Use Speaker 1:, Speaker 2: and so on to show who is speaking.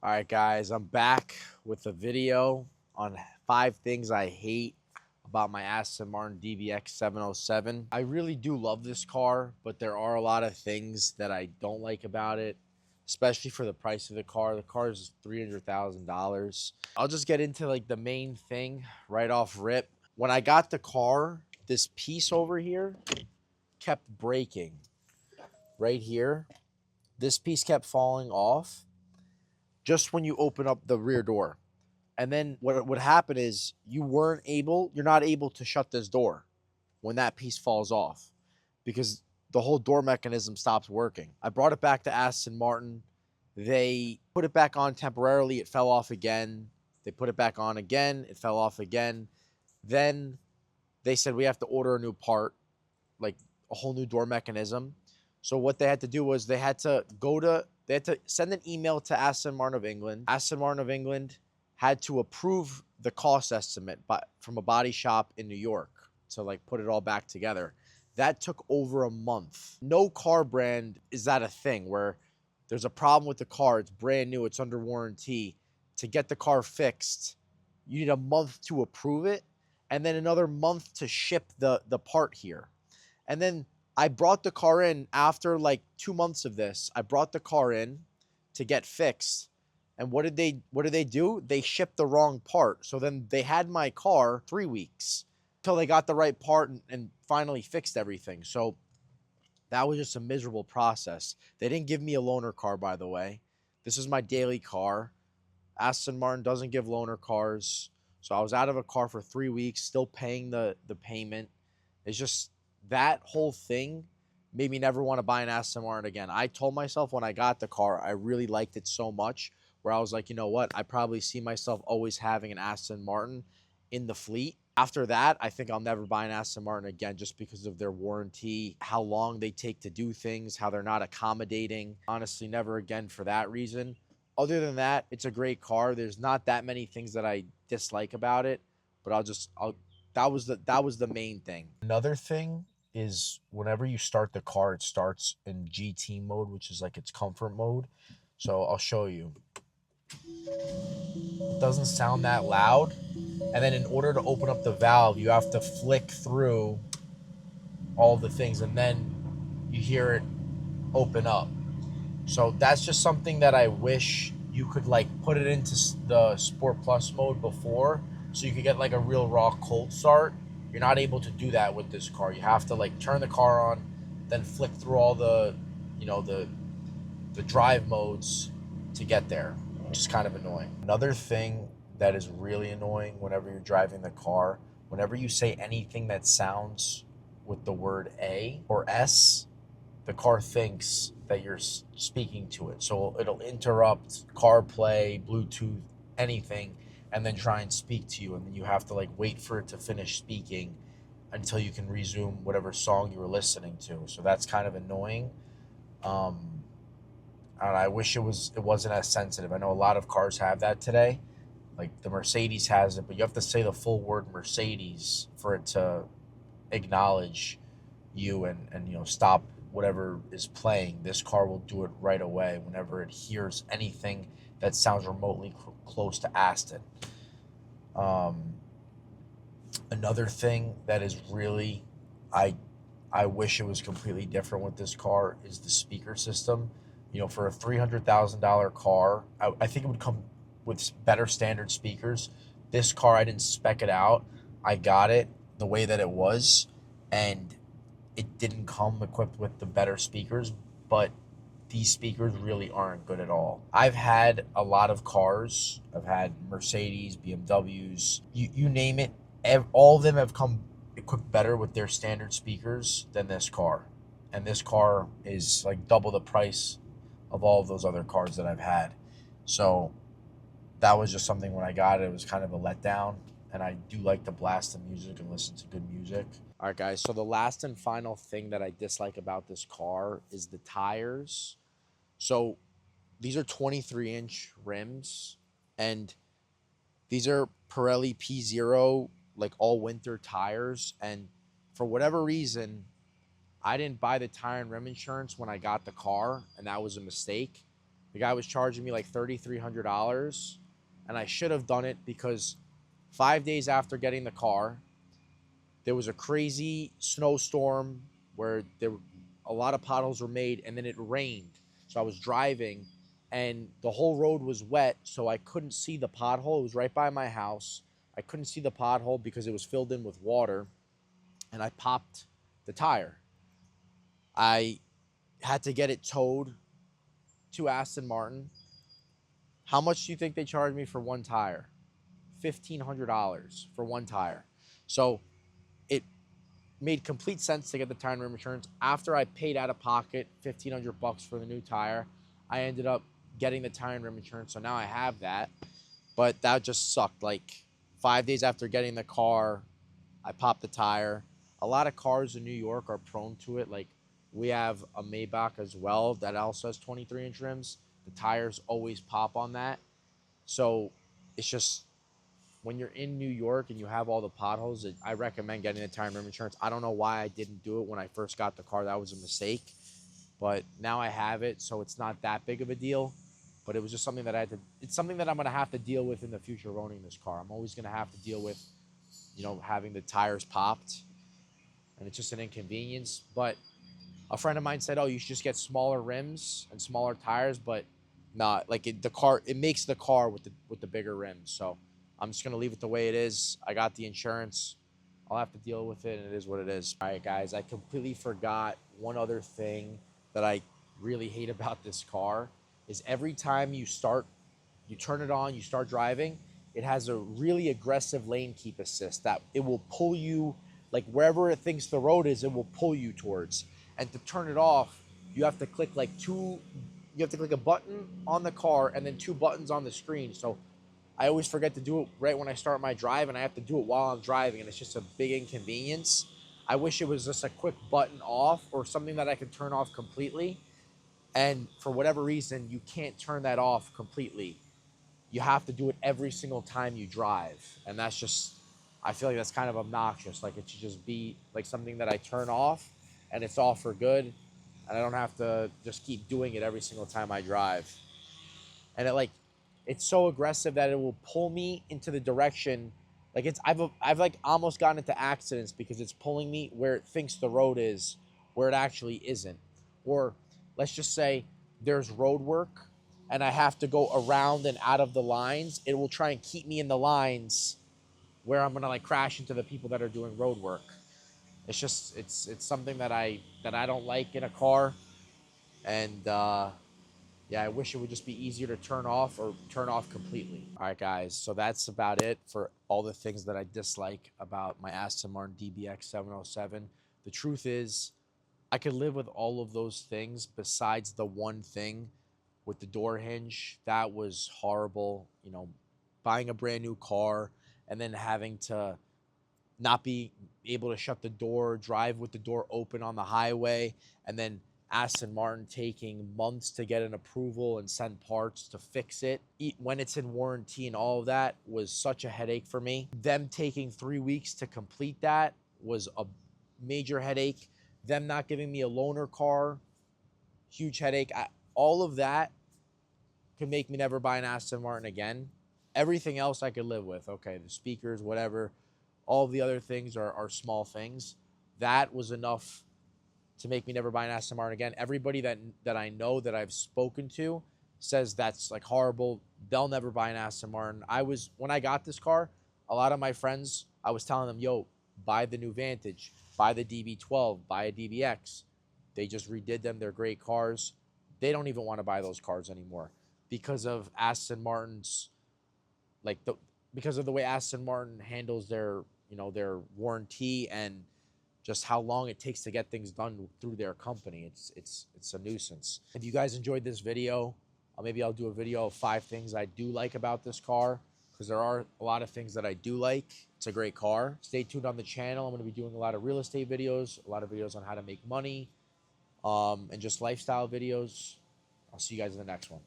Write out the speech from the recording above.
Speaker 1: All right, guys, I'm back with a video on 5 things I hate about my Aston Martin DBX 707. I really do love this car, but there are a lot of things that I don't like about it, especially for the price of the car. The car is $300,000. I'll just get into like the main thing right off rip. When I got the car, this piece over here kept breaking right here. This piece kept falling off just when you open up the rear door. And then what would happen is you're not able to shut this door when that piece falls off because the whole door mechanism stops working. I brought it back to Aston Martin. They put it back on temporarily. It fell off again. They put it back on again. It fell off again. Then they said we have to order a new part, like a whole new door mechanism. So what they had to do was they had to send an email to Aston Martin of England. Aston Martin of England had to approve the cost estimate from a body shop in New York to like put it all back together. That took over a month. No car brand is that a thing where there's a problem with the car, it's brand new, it's under warranty. To get the car fixed, you need a month to approve it and then another month to ship the part here. And then I brought the car in after like 2 months of this. I brought the car in to get fixed. And what did they do? They shipped the wrong part. So then they had my car 3 weeks till they got the right part and finally fixed everything. So that was just a miserable process. They didn't give me a loaner car, by the way. This is my daily car. Aston Martin doesn't give loaner cars. So I was out of a car for 3 weeks, still paying the payment. It's just that whole thing made me never want to buy an Aston Martin again. I told myself when I got the car, I really liked it so much where I was like, you know what? I probably see myself always having an Aston Martin in the fleet. After that, I think I'll never buy an Aston Martin again just because of their warranty, how long they take to do things, how they're not accommodating. Honestly, never again for that reason. Other than that, it's a great car. There's not that many things that I dislike about it, but I'll that was the main thing. Another thing is whenever you start the car, it starts in GT mode, which is like its comfort mode. So I'll show you. It doesn't sound that loud. And then in order to open up the valve, you have to flick through all the things and then you hear it open up. So that's just something that I wish you could like put it into the Sport Plus mode before so you could get like a real raw cold start. You're not able to do that with this car. You have to like turn the car on, then flick through all the, you know, the drive modes to get there, which is kind of annoying. Another thing that is really annoying whenever you're driving the car, whenever you say anything that sounds with the word A or S, the car thinks that you're speaking to it. So it'll interrupt CarPlay, Bluetooth, anything, and then try and speak to you. And then you have to like wait for it to finish speaking until you can resume whatever song you were listening to. So that's kind of annoying. Um, and I wish it wasn't as sensitive. I know a lot of cars have that today. Like the Mercedes has it, but you have to say the full word Mercedes for it to acknowledge you and stop whatever is playing. This car will do it right away whenever it hears anything that sounds remotely close to Aston. Um, Another thing that is really I I wish it was completely different with this car is the speaker system. For a $300,000 car, I think it would come with better standard speakers. This car, I didn't spec it out. I got it the way that it was, and it didn't come equipped with the better speakers, but these speakers really aren't good at all. I've had a lot of cars. I've had Mercedes, BMWs, you name it. All of them have come equipped better with their standard speakers than this car. And this car is like double the price of all of those other cars that I've had. So that was just something when I got it, it was kind of a letdown. And I do like to blast the music and listen to good music. All right, guys. So the last and final thing that I dislike about this car is the tires. So these are 23-inch rims, and these are Pirelli P0, like all winter tires. And for whatever reason, I didn't buy the tire and rim insurance when I got the car, and that was a mistake. The guy was charging me like $3,300, and I should have done it because 5 days after getting the car, there was a crazy snowstorm where a lot of potholes were made, and then it rained. So I was driving, and the whole road was wet, so I couldn't see the pothole. It was right by my house. I couldn't see the pothole because it was filled in with water, and I popped the tire. I had to get it towed to Aston Martin. How much do you think they charged me for one tire? $1,500 for one tire. So it made complete sense to get the tire and rim insurance. After I paid out of pocket $1,500 for the new tire, I ended up getting the tire and rim insurance. So now I have that. But that just sucked. Like 5 days after getting the car, I popped the tire. A lot of cars in New York are prone to it. Like we have a Maybach as well that also has 23-inch rims. The tires always pop on that. So it's just when you're in New York and you have all the potholes, I recommend getting the tire and rim insurance. I don't know why I didn't do it when I first got the car. That was a mistake. But now I have it, so it's not that big of a deal. But it was just something that I had to, it's something that I'm going to have to deal with in the future of owning this car. I'm always going to have to deal with, having the tires popped. And it's just an inconvenience. But a friend of mine said, oh, you should just get smaller rims and smaller tires. But not like it makes the car with the bigger rims. So I'm just going to leave it the way it is. I got the insurance. I'll have to deal with it, and it is what it is. All right, guys, I completely forgot one other thing that I really hate about this car is every time you turn it on, you start driving, it has a really aggressive lane keep assist that it will pull you, like wherever it thinks the road is, it will pull you towards. And to turn it off, you have to click you have to click a button on the car and then two buttons on the screen. So I always forget to do it right when I start my drive, and I have to do it while I'm driving, and it's just a big inconvenience. I wish it was just a quick button off or something that I could turn off completely. And for whatever reason, you can't turn that off completely. You have to do it every single time you drive. And that's just, I feel like that's kind of obnoxious. Like it should just be like something that I turn off and it's off for good. And I don't have to just keep doing it every single time I drive. And it's so aggressive that it will pull me into the direction. Like I've like almost gotten into accidents because it's pulling me where it thinks the road is, where it actually isn't. Or let's just say there's road work and I have to go around and out of the lines. It will try and keep me in the lines where I'm gonna like crash into the people that are doing road work. It's just it's something that I don't like in a car. And yeah, I wish it would just be easier to turn off or turn off completely. All right, guys, so that's about it for all the things that I dislike about my Aston Martin DBX 707. The truth is, I could live with all of those things besides the one thing with the door hinge. That was horrible. Buying a brand new car and then having to not be able to shut the door, drive with the door open on the highway, and then Aston Martin taking months to get an approval and send parts to fix it when it's in warranty, and all of that was such a headache for me. Them taking 3 weeks to complete that was a major headache. Them not giving me a loaner car, huge headache. All of that could make me never buy an Aston Martin again. Everything else I could live with. Okay, the speakers, whatever. All the other things are small things. That was enough to make me never buy an Aston Martin again. Everybody that I know that I've spoken to says that's like horrible. They'll never buy an Aston Martin. When I got this car, a lot of my friends, I was telling them, yo, buy the new Vantage, buy the DB12, buy a DBX. They just redid them. They're great cars. They don't even want to buy those cars anymore because of Aston Martin's, because of the way Aston Martin handles their warranty and just how long it takes to get things done through their company. It's a nuisance. If you guys enjoyed this video, maybe I'll do a video of 5 things I do like about this car, because there are a lot of things that I do like. It's a great car. Stay tuned on the channel. I'm going to be doing a lot of real estate videos, a lot of videos on how to make money, and just lifestyle videos. I'll see you guys in the next one.